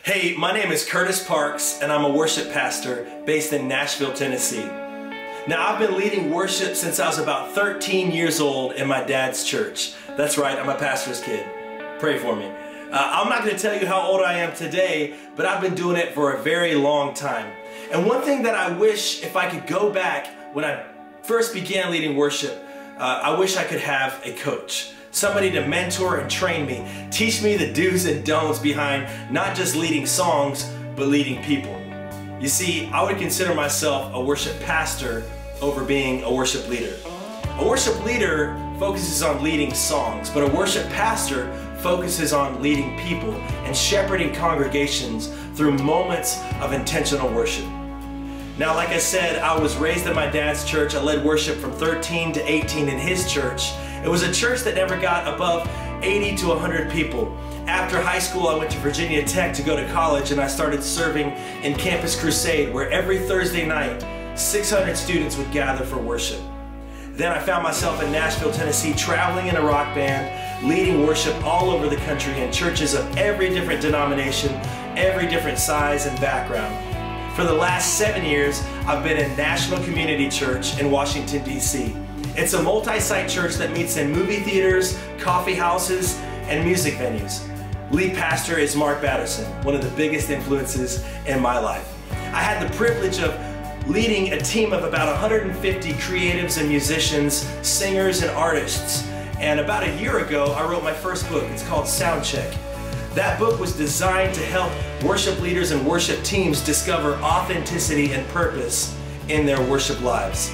Hey, my name is Kurtis Parks, and I'm a worship pastor based in Nashville, Tennessee. Now, I've been leading worship since I was about 13 years old in my dad's church. That's right, I'm a pastor's kid. Pray for me. I'm not going to tell you how old I am today, but I've been doing it for a very long time. And one thing that I wish, if I could go back when I first began leading worship, I wish I could have a coach. Somebody to mentor and train me, teach me the do's and don'ts behind not just leading songs, but leading people. You see, I would consider myself a worship pastor over being a worship leader. A worship leader focuses on leading songs, but a worship pastor focuses on leading people and shepherding congregations through moments of intentional worship. Now, like I said, I was raised in my dad's church. I led worship from 13 to 18 in his church. It was a church that never got above 80 to 100 people. After high school, I went to Virginia Tech to go to college, and I started serving in Campus Crusade, where every Thursday night, 600 students would gather for worship. Then I found myself in Nashville, Tennessee, traveling in a rock band, leading worship all over the country in churches of every different denomination, every different size and background. For the last 7 years, I've been in National Community Church in Washington, D.C. It's a multi-site church that meets in movie theaters, coffee houses, and music venues. Lead pastor is Mark Batterson, one of the biggest influences in my life. I had the privilege of leading a team of about 150 creatives and musicians, singers and artists. And about a year ago, I wrote my first book. It's called Soundcheck. That book was designed to help worship leaders and worship teams discover authenticity and purpose in their worship lives.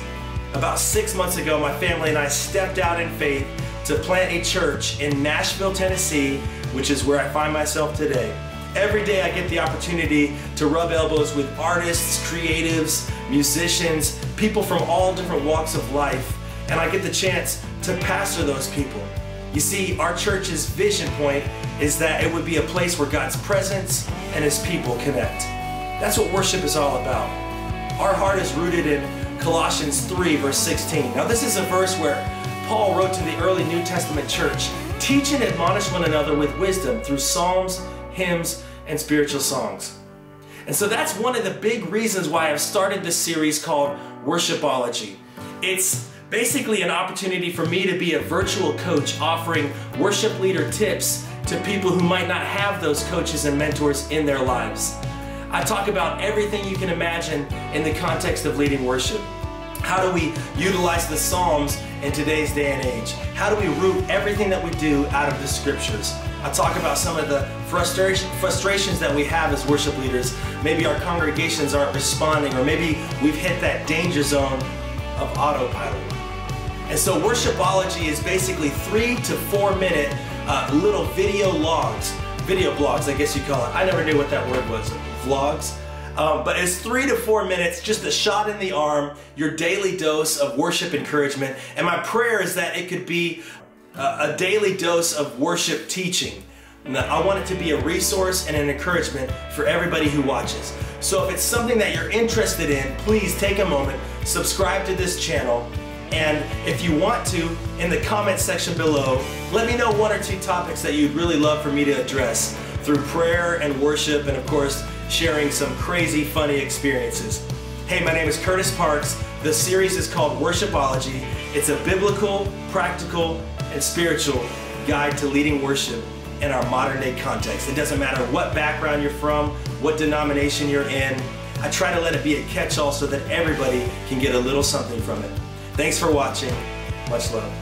About 6 months ago, my family and I stepped out in faith to plant a church in Nashville, Tennessee, which is where I find myself today. Every day I get the opportunity to rub elbows with artists, creatives, musicians, people from all different walks of life, and I get the chance to pastor those people. You see, our church's vision point is that it would be a place where God's presence and His people connect. That's what worship is all about. Our heart is rooted in Colossians 3, verse 16. Now, this is a verse where Paul wrote to the early New Testament church, "Teach and admonish one another with wisdom through psalms, hymns, and spiritual songs." And so that's one of the big reasons why I've started this series called Worshipology. It's basically an opportunity for me to be a virtual coach offering worship leader tips to people who might not have those coaches and mentors in their lives. I talk about everything you can imagine in the context of leading worship. How do we utilize the Psalms in today's day and age? How do we root everything that we do out of the scriptures? I talk about some of the frustrations that we have as worship leaders. Maybe our congregations aren't responding, or maybe we've hit that danger zone of autopilot. And so Worshipology is basically 3 to 4 minute little video blogs, I guess you call it. I never knew what that word was, vlogs. But it's 3 to 4 minutes, just a shot in the arm, your daily dose of worship encouragement. And my prayer is that it could be a daily dose of worship teaching. I want it to be a resource and an encouragement for everybody who watches. So if it's something that you're interested in, please take a moment, subscribe to this channel, and if you want to, in the comment section below, let me know 1 or 2 topics that you'd really love for me to address through prayer and worship, and of course, sharing some crazy, funny experiences. Hey, my name is Kurtis Parks. The series is called Worshipology. It's a biblical, practical, and spiritual guide to leading worship in our modern day context. It doesn't matter what background you're from, what denomination you're in. I try to let it be a catch-all so that everybody can get a little something from it. Thanks for watching. Much love.